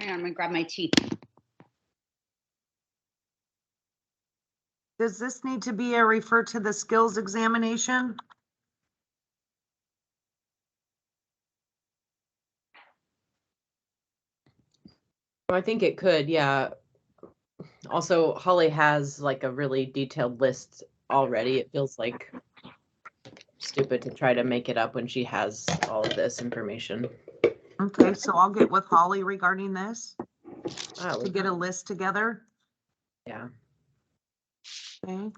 Hang on, I'm gonna grab my tea. Does this need to be a refer to the skills examination? I think it could, yeah. Also, Holly has like a really detailed list already. It feels like stupid to try to make it up when she has all of this information. Okay, so I'll get with Holly regarding this Oh, to get a list together. yeah. Okay.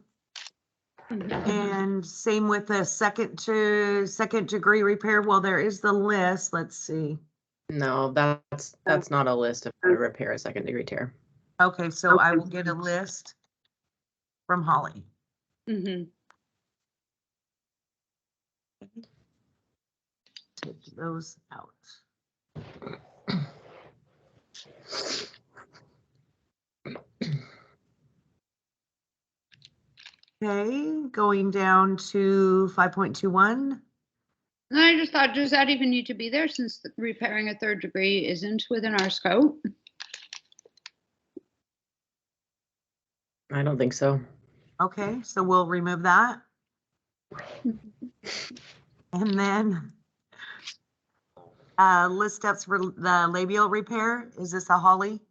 And same with the second degree repair. Well, there is the list. Let's see. No, that's not a list of how to repair a second degree tear. Okay, so I will get a list from Holly. Mm-hmm. Take those out. Okay, going down to 5.21. And I just thought, does that even need to be there since repairing a third degree isn't within our scope? I don't think so. Okay, so we'll remove that. And then list steps for the labial repair. Is this a Holly?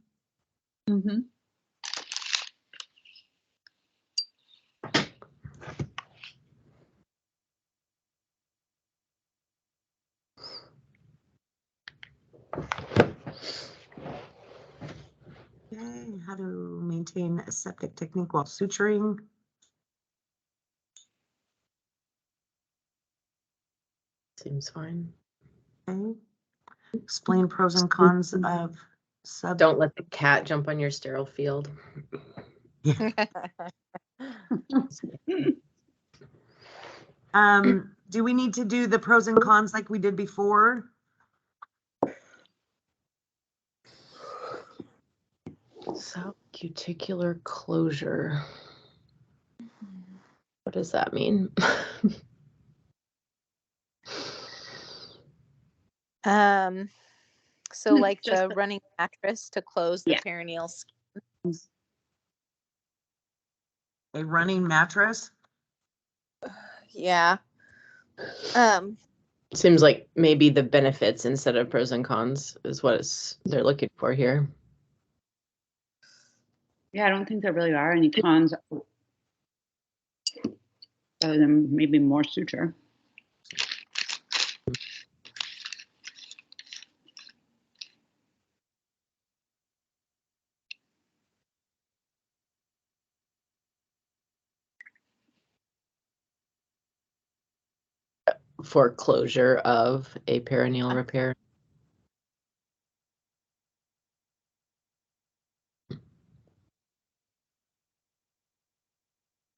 Mm-hmm. Okay, how to maintain a septic technique while suturing. Seems fine. Okay. Explain pros and cons of sub. Don't let the cat jump on your sterile field. Yeah. Do we need to do the pros and cons like we did before? Subcuticular closure. What does that mean? So like Just the running mattress to close the perineal skin. A running mattress? Yeah. Seems like maybe the benefits instead of pros and cons is what they're looking for here. Yeah, I don't think there really are any cons other than maybe more suture. For closure of a perineal repair.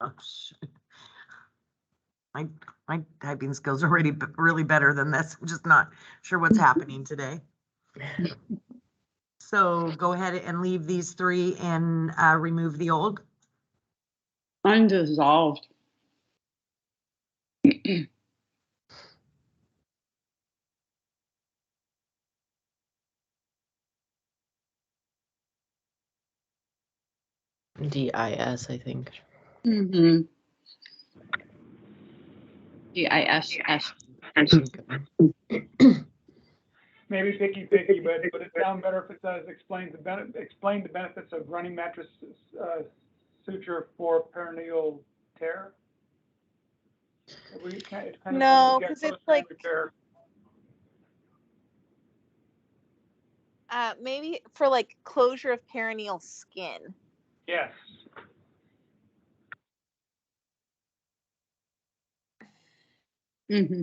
Oh, shit. My typing skills are already really better than this. I'm just not sure what's happening today. So go ahead and leave these three and remove the old. Undissolved. DIS, I think. Mm-hmm. DISS. Maybe picky, but would it sound better if it says explain the benefits of running mattress suture for perineal tear? No, because it's like maybe for like closure of perineal skin. Yes. Mm-hmm.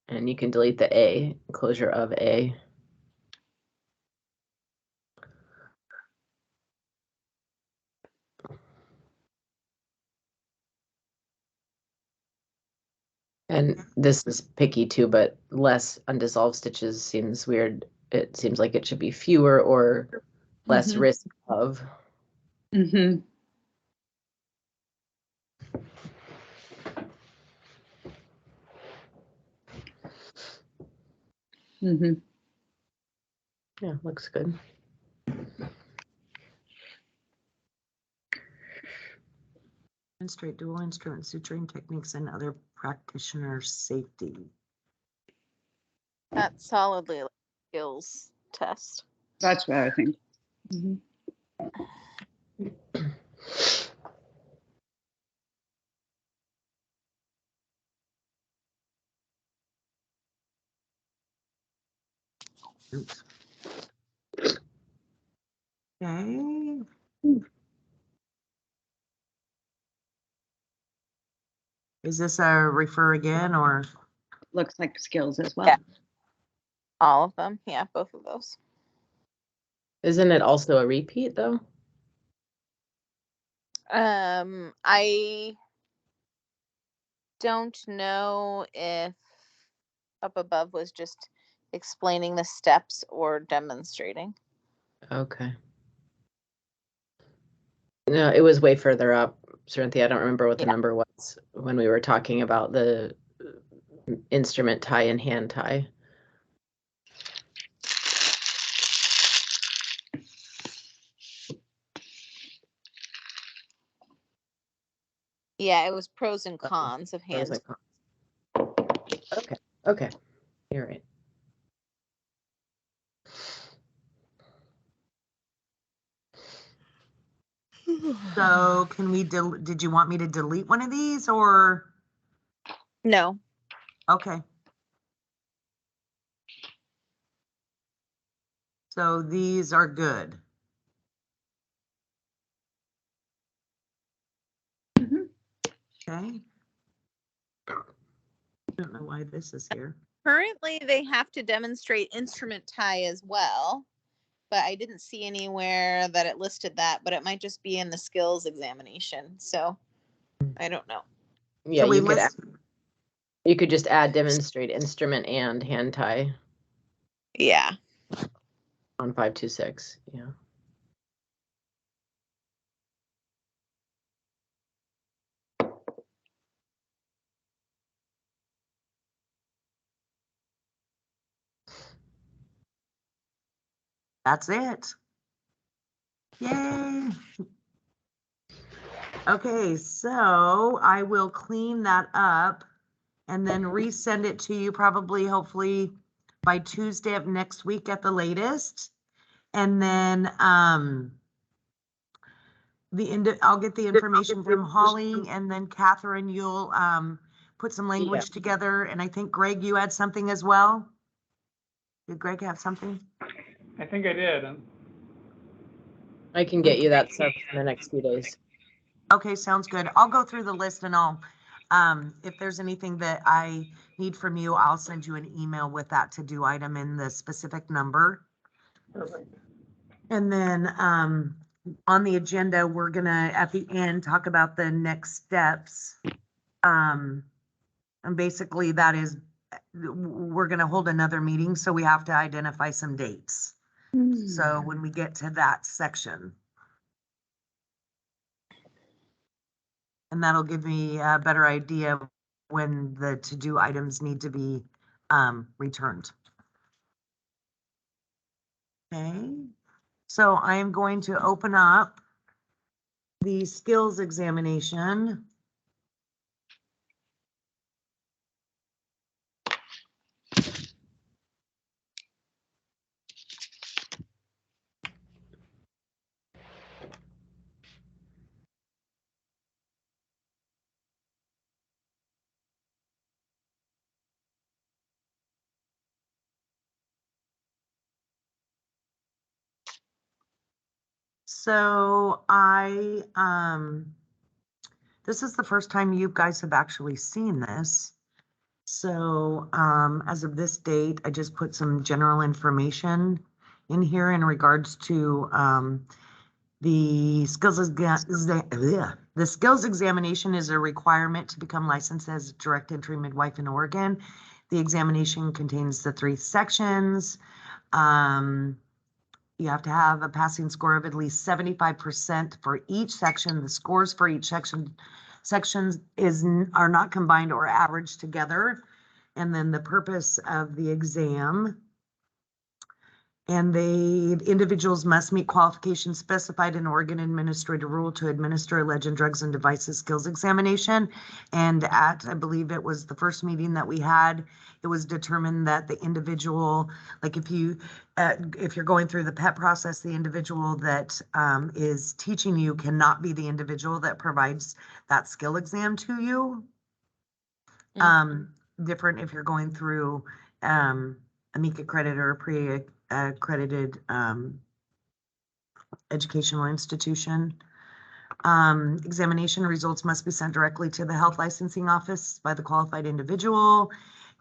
And you can delete the A, closure of A. And this is picky too, but less undissolved stitches seems weird. It seems like it should be fewer or less risk of. Mm-hmm. Mm-hmm. Yeah, looks good. Demonstrate dual instrument suturing techniques and other practitioner safety. That's solidly like skills test. That's what I think. Mhm. Oops. Okay. Is this a refer again or? Looks like skills as well. Yeah. All of them. Yeah, both of those. Isn't it also a repeat though? I don't know if up above was just explaining the steps or demonstrating. Okay. No, it was way further up, Cynthia. I don't remember what the Yeah. number was when we were talking about the instrument tie and hand tie. Yeah, it was pros and Okay. cons of Pros hand. and cons. Okay. Okay. You're right. So can we, did you want me to delete one of these or? No. Okay. So these are good. Mhm. Okay. I don't know why this is here. Currently, they have to demonstrate instrument tie as well, but I didn't see anywhere that it listed that, but it might just be in the skills examination. So I don't know. Yeah, So we you could list, you could just add demonstrate instrument and hand tie Yeah. on 526. Yeah. that's it. Yay. Okay, so I will clean that up and then resend it to you probably, hopefully by Tuesday of next week at the latest. And then, I'll get the information from Holly and then Catherine, you'll, put some language together. And I think Greg, you had something as well? Did Greg have something? I think I did. I can get you that stuff in the next few days. Okay, sounds good. I'll go through the list and I'll, if there's anything that I need from you, I'll send you an email with that to-do item in the specific number. Perfect. And then, on the agenda, we're gonna, at the end, talk about the next steps. And basically that is, we're gonna hold another meeting, so we have to identify some dates. So when we get to that section. And that'll give me a better idea of when the to-do items need to be returned. Okay, so I am going to open up the skills examination. So this is the first time you guys have actually seen this. So, as of this date, I just put some general information in here in regards to, the skills examination is a requirement to become licensed as a direct entry midwife in Oregon. The examination contains the 3 sections. You have to have a passing score of at least 75% for each section. The scores for each sections are not combined or averaged together. And then the purpose of the exam And individuals must meet qualifications specified in Oregon Administrative Rule to administer a Legend Drugs and Devices Skills Examination. And I believe it was the first meeting that we had, it was determined that the individual, like if you're going through the PEP process, the individual that is teaching you cannot be the individual that provides that skill exam to you. Different if you're going through AMIC accredited or pre-accredited educational institution. Examination results must be sent directly to the health licensing office by the qualified individual.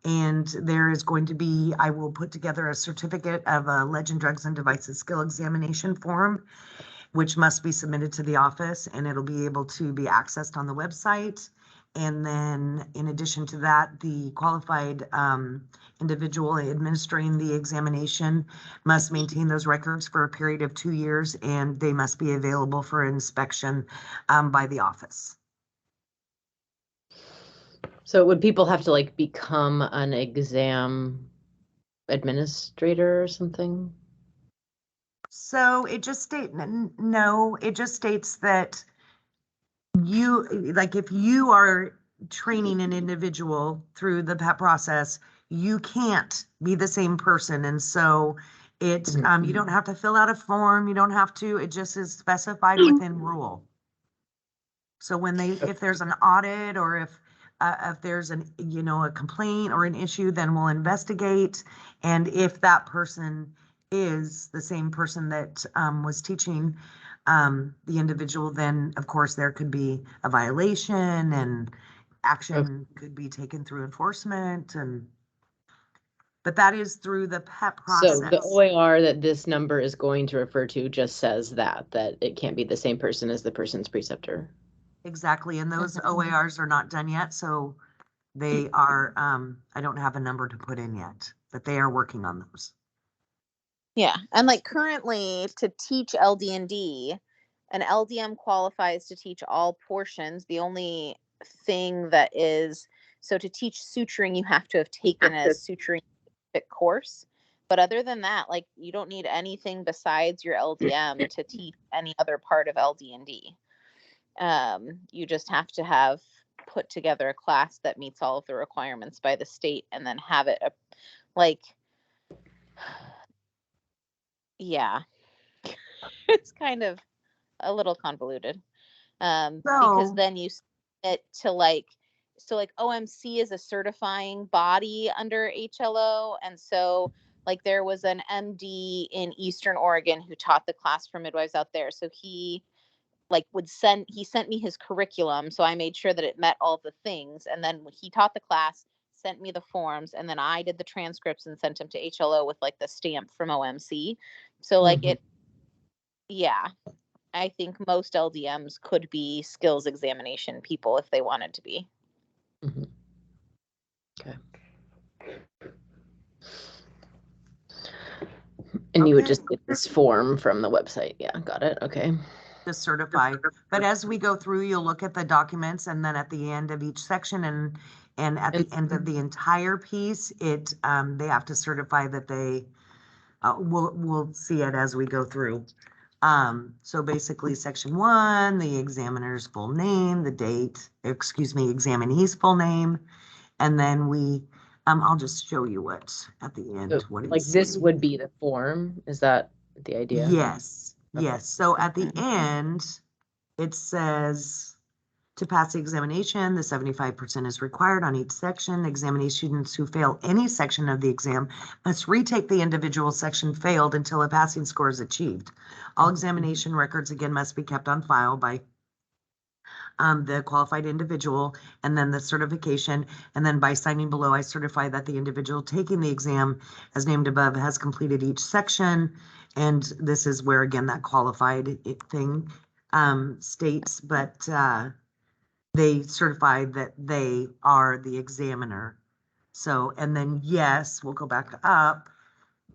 And there is going to be, I will put together a certificate of a Legend Drugs and Devices skill examination form, which must be submitted to the office, and it'll be able to be accessed on the website. And then in addition to that, the qualified individual administering the examination must maintain those records for a period of 2 years, and they must be available for inspection by the office. So would people have to like become an exam administrator or something? So it just no, it just states that if you are training an individual through the PEP process, you can't be the same person. And so it, you don't have to fill out a form. You don't have to, it just is specified within rule. So when if there's an audit or if there's a complaint or an issue, then we'll investigate. And if that person is the same person that was teaching the individual, then of course there could be a violation and action could be taken through enforcement. But that is through the PEP process. So the OAR that this number is going to refer to just says that it can't be the same person as the person's preceptor. Exactly, and those OARs are not done yet, so they are, I don't have a number to put in yet, but they are working on those. Yeah, and like currently to teach LD&D, an LDM qualifies to teach all portions. The only thing that is, so to teach suturing, you have to have taken a suturing course. But other than that, like you don't need anything besides your LDM to teach any other part of LD&D. You just have to have put together a class that meets all of the requirements by the state and then have it yeah, it's kind of a little convoluted. Because then you submit to so OMC is a certifying body under HLO. And so like there was an MD in Eastern Oregon who taught the class for midwives out there. So he sent me his curriculum. So I made sure that it met all the things. And then he taught the class, sent me the forms, and then I did the transcripts and sent them to HLO with like the stamp from OMC. So like yeah, I think most LDMs could be skills examination people if they wanted to be. Okay. And you would just get this form from the website. Yeah, got it. Okay. To certify, but as we go through, you'll look at the documents, and then at the end of each section and at the end of the entire piece, they have to certify that they we'll see it as we go through. So basically section 1, the examiner's full name, the date, examinee's full name, and then I'll just show you what at the end. So, like this would be the form. Is that the idea? Yes. Okay. Yes. So at the end, it says to pass the examination, the 75% is required on each section. Examinee students who fail any section of the exam must retake the individual section failed until a passing score is achieved. All examination records again must be kept on file by the qualified individual, and then the certification, and then by signing below, I certify that the individual taking the exam as named above has completed each section. And this is where again that qualified thing states, but they certified that they are the examiner. So, and then yes, we'll go back up.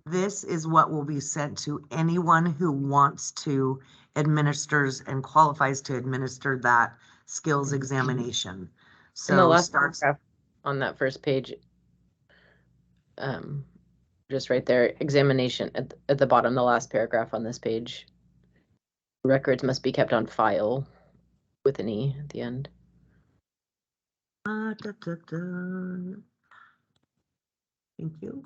This is what will be sent to anyone who wants to administers and qualifies to administer that skills examination. So in the last paragraph on that first page, Just right there, examination at the bottom, the last paragraph on this page. Records must be kept on file with an E at the end. Da, da, da. Thank you.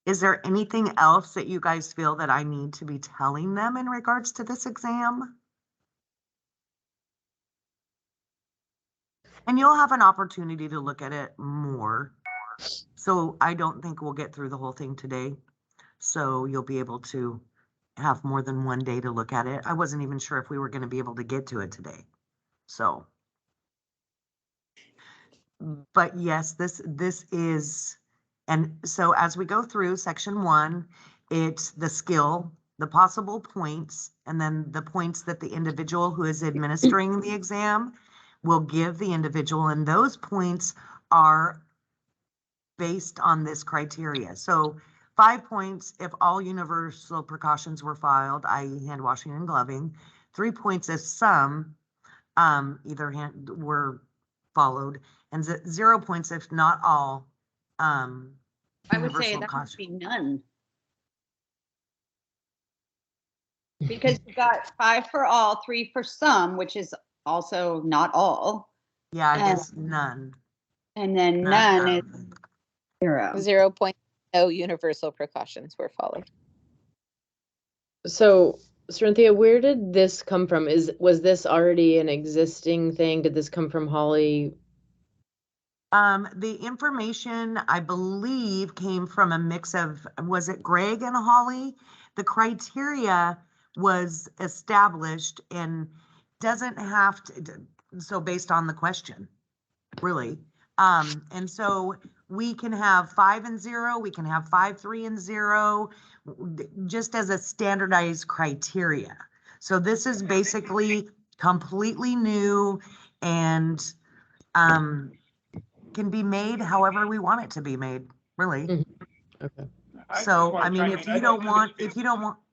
Is there anything else that you guys feel that I need to be telling them in regards to this exam? And you'll have an opportunity to look at it more. So I don't think we'll get through the whole thing today. So you'll be able to have more than one day to look at it. I wasn't even sure if we were going to be able to get to it today. So, but yes, this is, and so as we go through section 1, it's the skill, the possible points, and then the points that the individual who is administering the exam will give the individual, and those points are based on this criteria. So 5 points if all universal precautions were filed, i.e. hand washing and gloving. 3 points if some either were followed, and 0 points if not all I would say universal that caution. must be none. Because you got 5 for all, 3 for some, which is also not all. Yeah, I and- guess none. And then none is of- 0. 0 point, no universal precautions were followed. So, Cynthia, where did this come from? Was this already an existing thing? Did this come from Holly? The information, I believe, came from a mix of, was it Greg and Holly? The criteria was established and doesn't have to, so based on the question, really. And so we can have 5 and 0, we can have 5, 3 and 0, just as a standardized criteria. So this is basically completely new and, can be made however we want it to be made, really. Okay. So, I mean, if you don't want,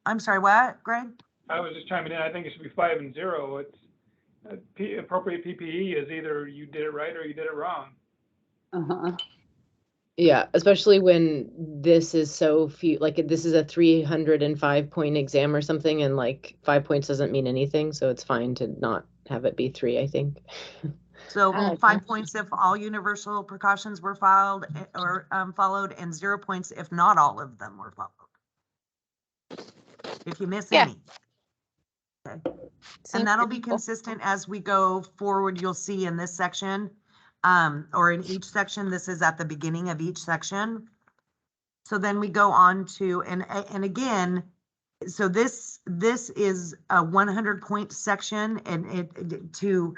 I'm sorry, what, Greg? I was just chiming in, I think it should be 5 and 0. It's appropriate PPE is either you did it right or you did it wrong. Uh-huh. Yeah, especially when this is so few, like this is a 305-point exam or something, and like 5 points doesn't mean anything, so it's fine to not have it be 3, I think. So Oh, 5 okay. points if all universal precautions were filed or followed, and 0 points if not all of them were followed. If you miss Yeah. any. Okay. Seems And that'll be reasonable. consistent as we go forward. You'll see in this section, or in each section, this is at the beginning of each section. So then we go on to, and again, so this is a 100-point section, and it to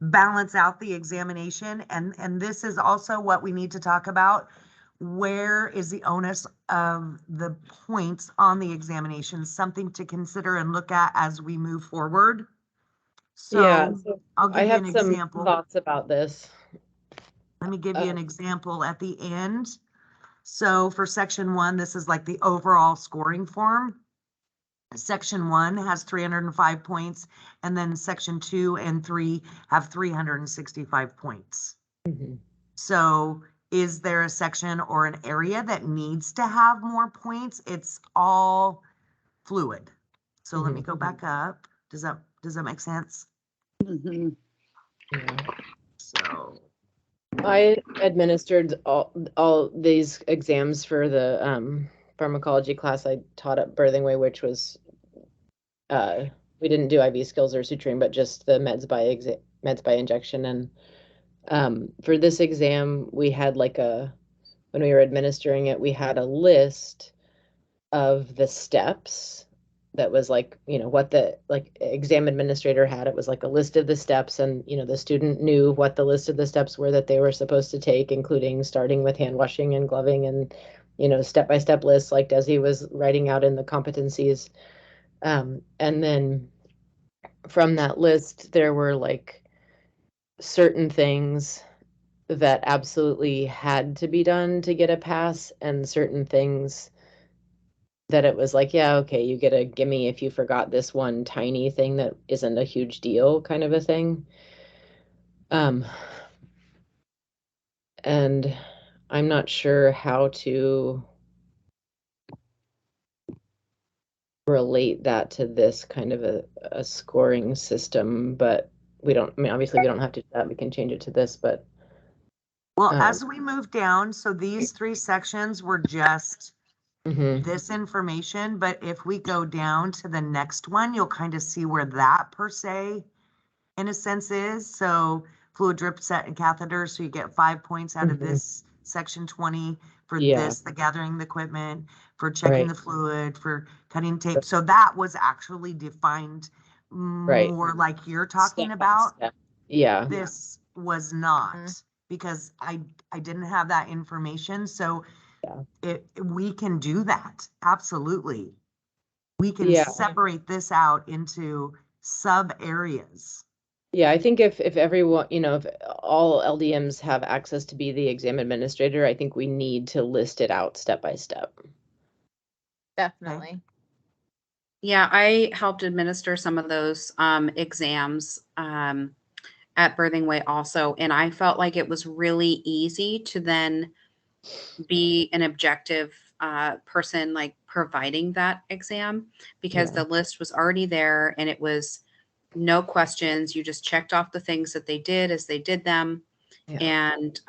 balance out the examination. And this is also what we need to talk about. Where is the onus of the points on the examination? Something to consider and look at as we move forward. So so I'll give I you have an some example. thoughts about this. Let me give you an example at the end. So for section 1, this is like the overall scoring form. Section 1 has 305 points, and then section 2 and 3 have 365 points. Mhm. So is there a section or an area that needs to have more points? It's all fluid. So let me go back up. Does that make sense? Mhm. Yeah. So I administered all these exams for the pharmacology class I taught at Birthing Way, which was we didn't do IV skills or suturing, but just the meds by injection. And for this exam, we had when we were administering it, we had a list of the steps that was what the exam administrator had. It was like a list of the steps, and the student knew what the list of the steps were that they were supposed to take, including starting with hand washing and gloving, and step-by-step lists like Desi was writing out in the competencies. And then from that list, there were certain things that absolutely had to be done to get a pass, and certain things that it was yeah, okay, you get a gimme if you forgot this one tiny thing that isn't a huge deal kind of a thing. And I'm not sure how to relate that to this kind of a scoring system, but we don't, I mean, obviously we don't have to do that. We can change it to this, but Well, as we move down, so these 3 sections were just this information, but if we go down to the next one, you'll kind of see where that per se, in a sense, is. So fluid drip set and catheter, so you get 5 points out of this section 20 for this, the gathering the equipment, for checking the fluid, for cutting tape. So that was actually defined more like you're talking about. Yeah. This was not, because I didn't have that information. So we can do that. Absolutely. We can separate this out into sub areas. Yeah, I think if everyone, you know, if all LDMs have access to be the exam administrator, I think we need to list it out step by step. Definitely. Yeah, I helped administer some of those exams at Birthing Way also, and I felt like it was really easy to then be an objective person, like providing that exam, because the list was already there and it was no questions. You just checked off the things that they did as they did them. And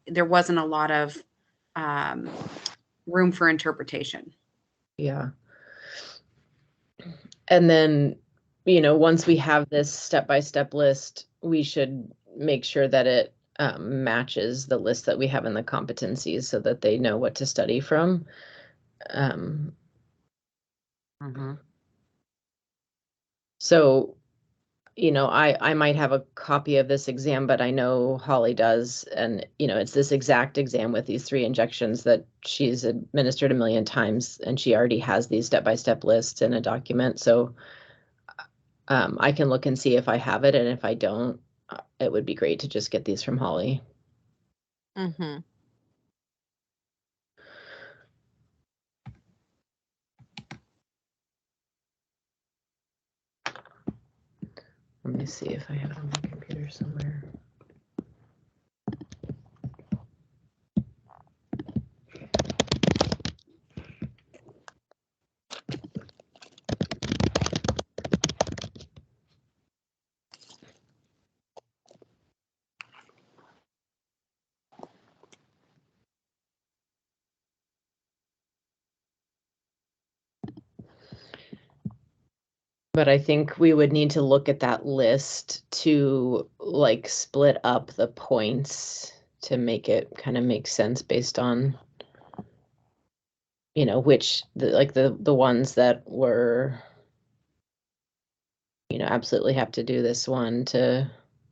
there wasn't a lot of room for interpretation. Yeah. And then, you know, once we have this step-by-step list, we should make sure that it matches the list that we have in the competencies so that they know what to study from. So, you know, I might have a copy of this exam, but I know Holly does. And, you know, it's this exact exam with these 3 injections that she's administered a million times, and she already has these step-by-step lists in a document. So I can look and see if I have it. And if I don't, it would be great to just get these from Holly. Let me see if I have it on my computer somewhere. But I think we would need to look at that list to like split up the points to make it kind of make sense based on, you know, which the ones that were, you know, absolutely have to do this one to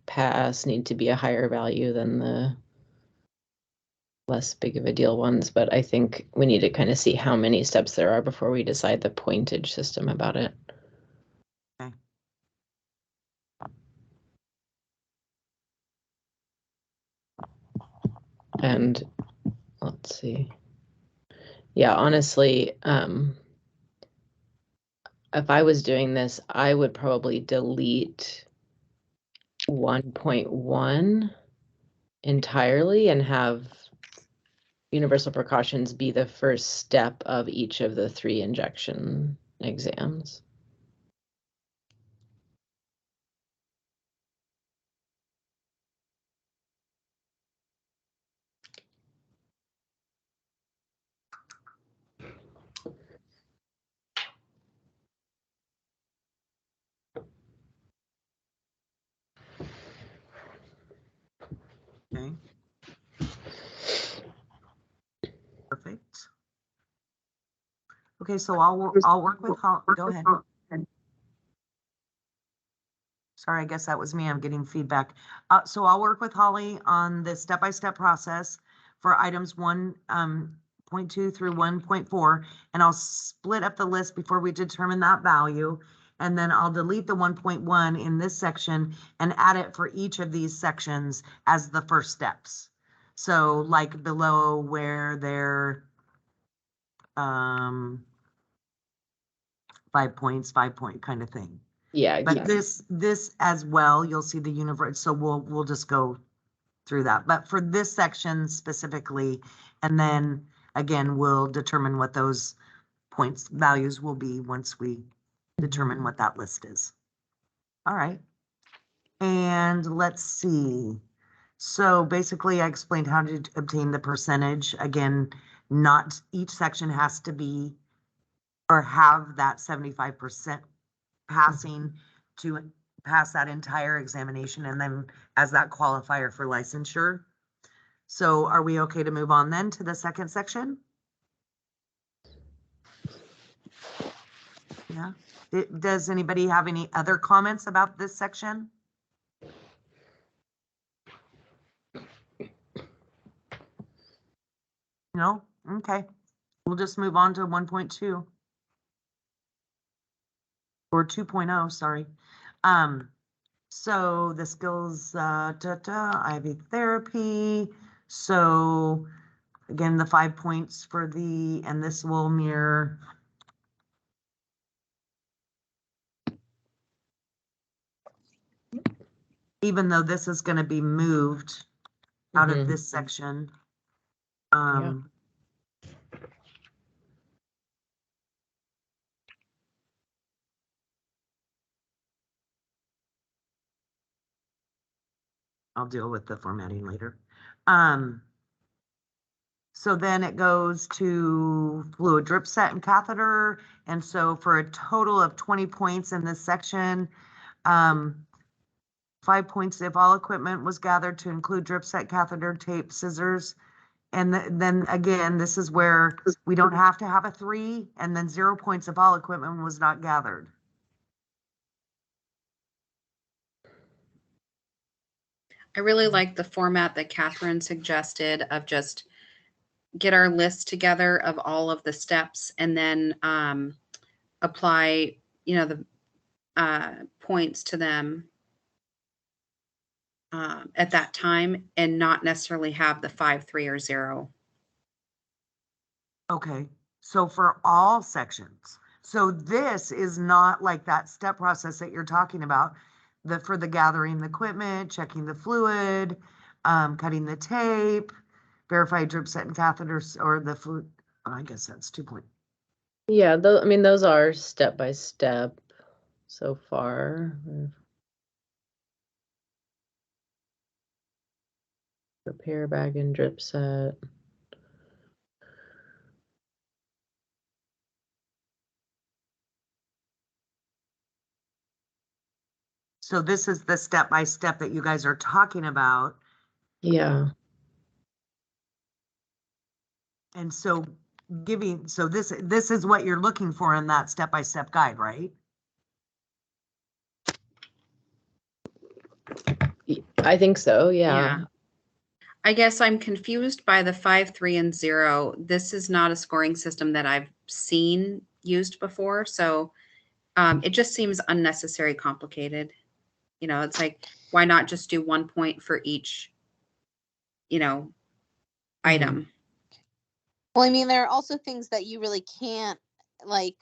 pass need to be a higher value than the less big of a deal ones. But I think we need to kind of see how many steps there are before we decide the pointage system about it. Okay. And let's see. Yeah, honestly, if I was doing this, I would probably delete 1.1 entirely and have universal precautions be the first step of each of the 3 injection exams. Okay. Perfect. Okay, so I'll work with Holly. Go ahead. Sorry, I guess that was me. I'm getting feedback. So I'll work with Holly on the step-by-step process for items 1.2 through 1.4, and I'll split up the list before we determine that value. And then I'll delete the 1.1 in this section and add it for each of these sections as the first steps. So like below where they're 5 points, 5 point kind of thing. Yeah, But exactly. this as well, you'll see the universe, so we'll just go through that. But for this section specifically, and then again, we'll determine what those points values will be once we determine what that list is. All right. And let's see. So basically I explained how to obtain the percentage. Again, not each section has to be or have that 75% passing to pass that entire examination and then as that qualifier for licensure. So are we okay to move on then to the second section? Yeah. Does anybody have any other comments about this section? No? Okay. We'll just move on to 1.2. Or 2.0, sorry. So the skills, IV therapy. So again, the 5 points for the, and this will mirror. Even though this is going to be moved out of this section. I'll deal with the formatting later. So then it goes to fluid drip set and catheter. And so for a total of 20 points in this section, 5 points if all equipment was gathered to include drip set, catheter, tape, scissors. And then again, this is where we don't have to have a 3, and then 0 points if all equipment was not gathered. I really like the format that Catherine suggested of just get our list together of all of the steps and then apply, the points to them at that time and not necessarily have the 5, 3, or 0. Okay, so for all sections. So this is not like that step process that you're talking about. For the gathering the equipment, checking the fluid, cutting the tape, verify drip set and catheters, or the fluid. I guess that's 2 point. Yeah, I mean, those are step by step so far. Prepare bag and drip set. So this is the step by step that you guys are talking about. Yeah. And so this is what you're looking for in that step by step guide, right? I think so, yeah. Yeah. I guess I'm confused by the 5, 3, and 0. This is not a scoring system that I've seen used before. So it just seems unnecessary complicated. It's like, why not just do 1 point for each, item? Well, I mean, there are also things that you really can't, like,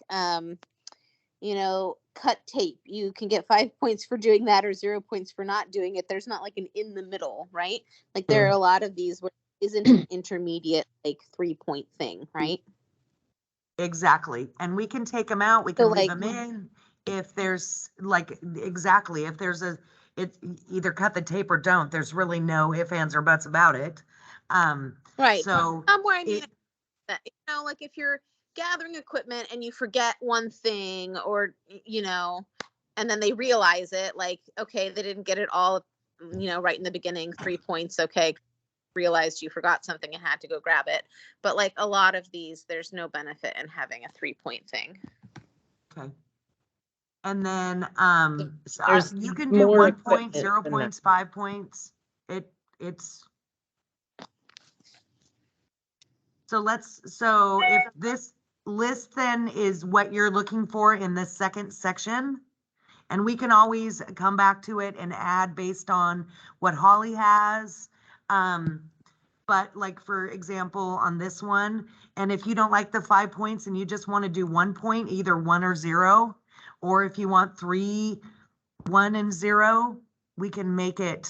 cut tape. You can get 5 points for doing that or 0 points for not doing it. There's not like an in the middle, right? Like there are a lot of these where it isn't an intermediate, like 3-point thing, right? Exactly. And we can take them out. We can leave them in. If there's if there's it's either cut the tape or don't, there's really no ifs, ands, or buts about it. Right. So Where I mean, like if you're gathering equipment and you forget one thing or, and then they realize it, like, okay, they didn't get it all, right in the beginning, 3 points. Okay. Realized you forgot something and had to go grab it. But like a lot of these, there's no benefit in having a 3-point thing. okay. And then you can do more 1 point, equipment 0 than points, that. 5 points. It's so if this list then is what you're looking for in this second section, and we can always come back to it and add based on what Holly has. But like, for example, on this one, and if you don't like the 5 points and you just want to do 1 point, either 1 or 0, Or if you want 3, 1, and 0, we can make it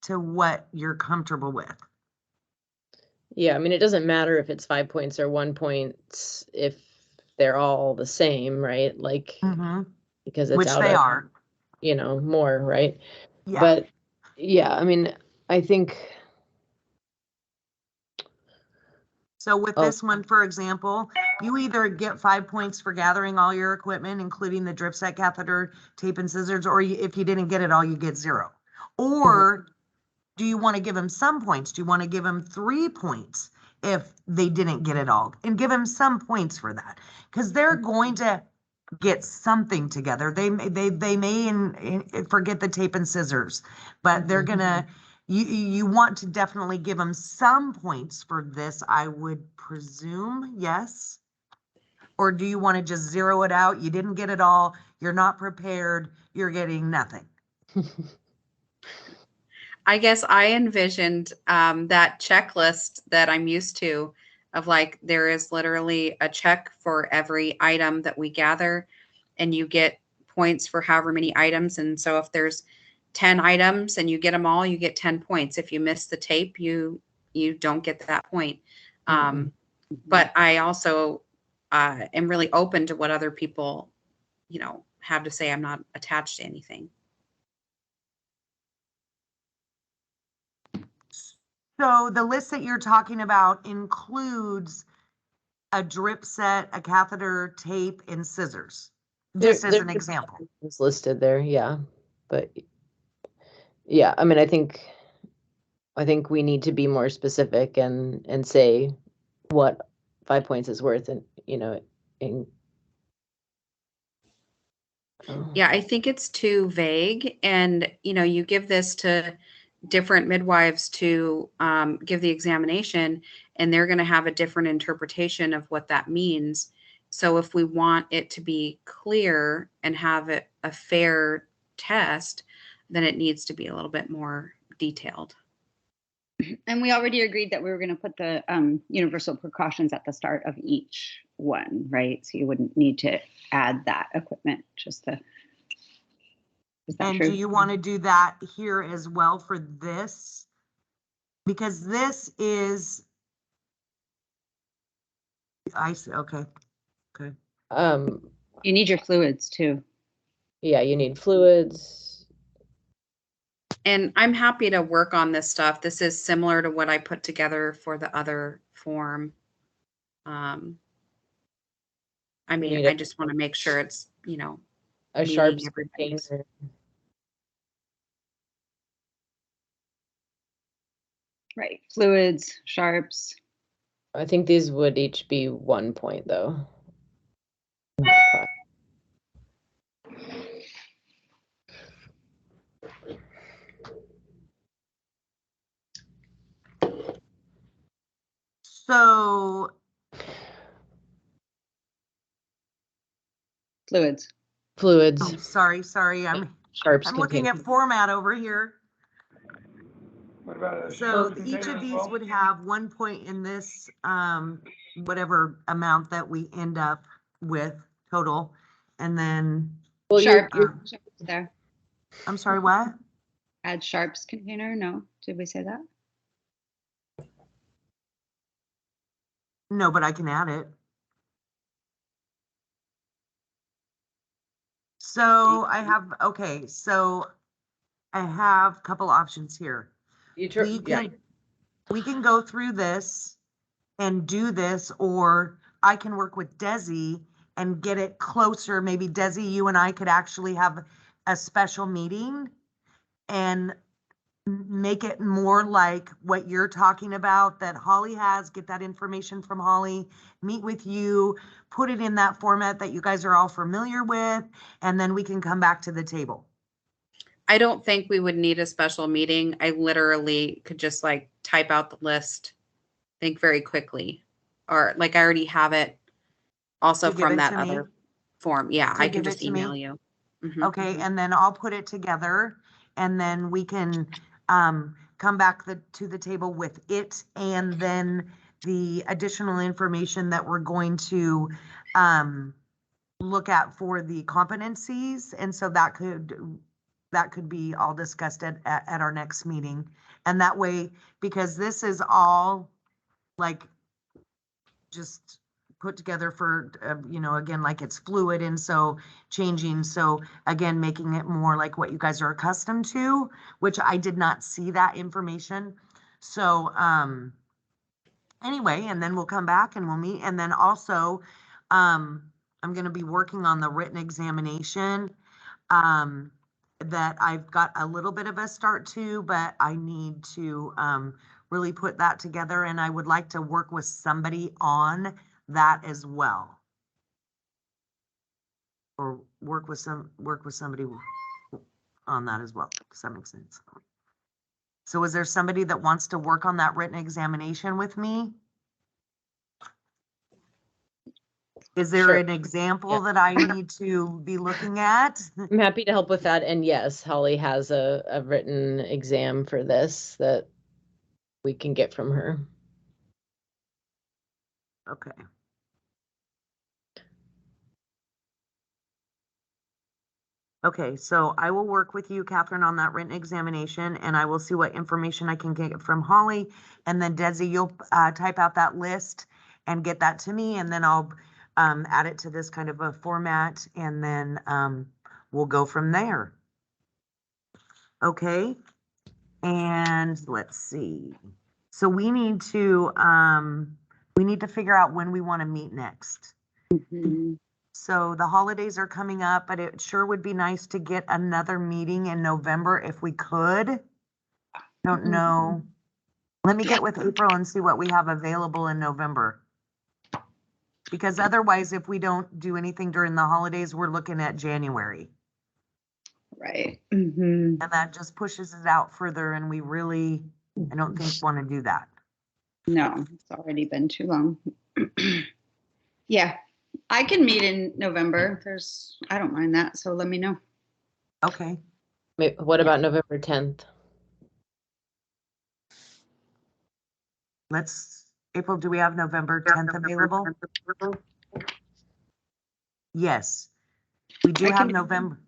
to what you're comfortable with. Yeah, I mean, it doesn't matter if it's 5 points or 1 point if they're all the same, right? Like, because it's Which out they of, are. more, right? Yeah. But yeah, I mean, I think, So with Oh. this one, for example, you either get 5 points for gathering all your equipment, including the drip set, catheter, tape, and scissors, or if you didn't get it all, you get 0. Or do you want to give them some points? Do you want to give them 3 points if they didn't get it all? And give them some points for that. Because they're going to get something together. They may forget the tape and scissors, but they're gonna, you want to definitely give them some points for this, I would presume, yes? Or do you want to just zero it out? You didn't get it all, you're not prepared, you're getting nothing. I guess I envisioned that checklist that I'm used to of like, there is literally a check for every item that we gather, and you get points for however many items. And so if there's 10 items and you get them all, you get 10 points. If you miss the tape, you don't get that point. But I also am really open to what other people, have to say. I'm not attached to anything. So the list that you're talking about includes a drip set, a catheter, tape, and scissors. Just as an example. It's listed there, yeah. But yeah, I mean, I think we need to be more specific and say what 5 points is worth, and Yeah, I think it's too vague. And, you give this to different midwives to give the examination, and they're going to have a different interpretation of what that means. So if we want it to be clear and have it a fair test, then it needs to be a little bit more detailed. And we already agreed that we were going to put the universal precautions at the start of each one, right? So you wouldn't need to add that equipment, just the. Is that And true? do you want to do that here as well for this? Because this is, I see, okay. You need your fluids too. Yeah, you need fluids. And I'm happy to work on this stuff. This is similar to what I put together for the other form. I mean, I just want to make sure it's, a sharp everybody's. container. Right. Fluids, sharps. I think these would each be 1 point though. So Fluids. oh, sorry, I'm Sharps looking at format over here. What about a So sharp each container of as these well? would have 1 point in this, whatever amount that we end up with total. And then, Well, Sharp. you're Sharps there. I'm sorry, what? Add sharps container. No, did we say that? No, but I can add it. So I have, okay, so I have a couple options here. We can go through this and do this, or I can work with Desi and get it closer. Maybe Desi, you and I could actually have a special meeting and make it more like what you're talking about that Holly has, get that information from Holly, meet with you, put it in that format that you guys are all familiar with, and then we can come back to the table. I don't think we would need a special meeting. I literally could just like type out the list, think very quickly, or like I already have it also To give from it that to me? other form. Yeah, To I can give it just to me? email you. Okay, and then I'll put it together and then we can come back to the table with it and then the additional information that we're going to look at for the competencies. And so that could be all discussed at our next meeting. And that way, because this is all like just put together for, again, like it's fluid and so changing. So again, making it more like what you guys are accustomed to, which I did not see that information. So, anyway, and then we'll come back and we'll meet. And then also, I'm going to be working on the written examination, that I've got a little bit of a start to, but I need to, really put that together, and I would like to work with somebody on that as well. Or work with somebody on that as well. Does that make sense? So is there somebody that wants to work on that written examination with me? Is there Sure. an example that I need to be looking at? I'm happy to help with that. And yes, Holly has a written exam for this that we can get from her. Okay. Okay, so I will work with you, Catherine, on that written examination, and I will see what information I can get from Holly. And then Desi, you'll type out that list and get that to me, and then I'll add it to this kind of a format, and then we'll go from there. Okay, and let's see. So we need to figure out when we want to meet next. Mhm. So the holidays are coming up, but it sure would be nice to get another meeting in November if we could. Don't know. Let me get with April and see what we have available in November. Because otherwise, if we don't do anything during the holidays, we're looking at January. Right. Mhm. And that just pushes it out further, and we really, I don't think, want to do that. No, it's already been too long. Yeah, I can meet in November. I don't mind that. So let me know. Okay. What about November 10th? April, do we have November 10th available? Yes, we do I have can- November.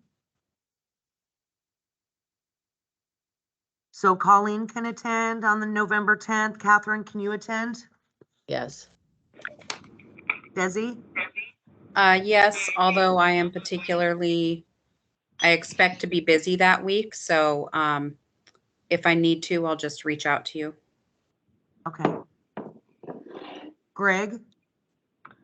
So Colleen can attend on the November 10th. Catherine, can you attend? Yes. Desi? Yes, although I am I expect to be busy that week. So if I need to, I'll just reach out to you. Okay. Greg?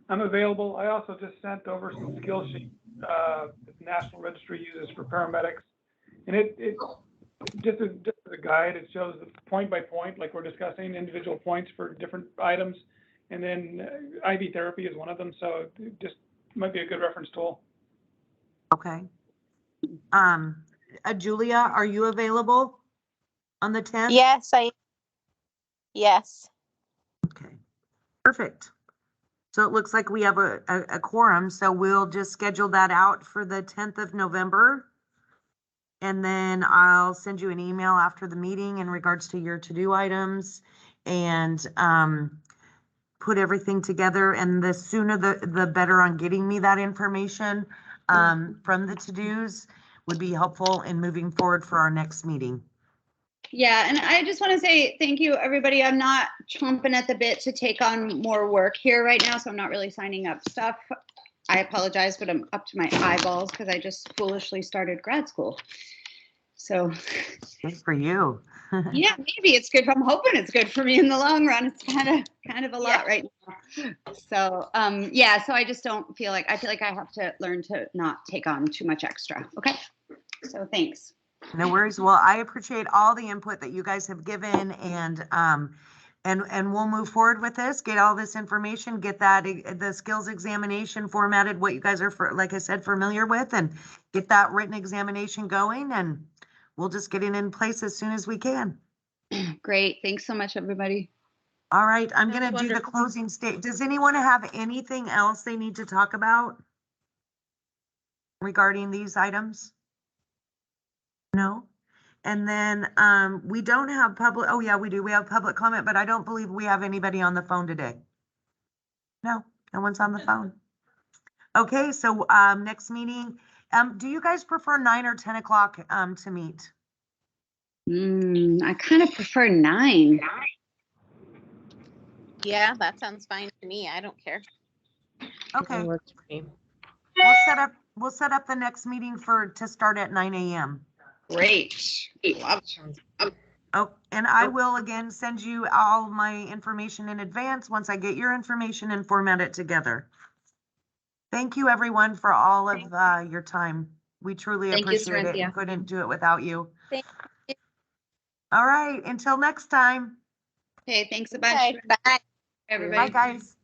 I'm available. I also just sent over some skill sheets that the National Registry uses for paramedics. And it just as a guide, it shows the point by point, like we're discussing individual points for different items. And then IV therapy is one of them. So it just might be a good reference tool. Okay. Julia, are you available on the 10th? Yes. Okay, perfect. So it looks like we have a quorum, so we'll just schedule that out for the 10th of November. And then I'll send you an email after the meeting in regards to your to-do items and put everything together. And the sooner the better on getting me that information from the to-dos would be helpful in moving forward for our next meeting. Yeah, and I just want to say thank you, everybody. I'm not chomping at the bit to take on more work here right now, so I'm not really signing up stuff. I apologize, but I'm up to my eyeballs because I just foolishly started grad school. So Good for you. yeah, maybe it's good. I'm hoping it's good for me in the long run. It's kind of a lot right now. So yeah, so I just don't feel like I have to learn to not take on too much extra. Okay. So thanks. No worries. Well, I appreciate all the input that you guys have given, and we'll move forward with this, get all this information, get the skills examination formatted, what you guys are, like I said, familiar with, and get that written examination going, and we'll just get it in place as soon as we can. Great. Thanks so much, everybody. All right. I'm That's going to do the wonderful. closing state. Does anyone have anything else they need to talk about regarding these items? No? And then we don't have public, oh yeah, we do. We have public comment, but I don't believe we have anybody on the phone today. No, no one's on the phone. Okay, so, next meeting, do you guys prefer 9 or 10 o'clock, to meet? I kind of prefer 9. Yeah, that sounds fine to me. I don't care. Okay, That works for me. we'll set up the next meeting to start at 9 a.m. Great. Love it. Sounds Oh, and I will again send you all my information in advance once I get your information and format it together. Thank you, everyone, for all of your time. We truly Thank you, appreciate it. Cerinthia. And couldn't do it without you. Thank All right, until next time. Okay, thanks a bunch. Okay, bye. Everybody. Bye, guys.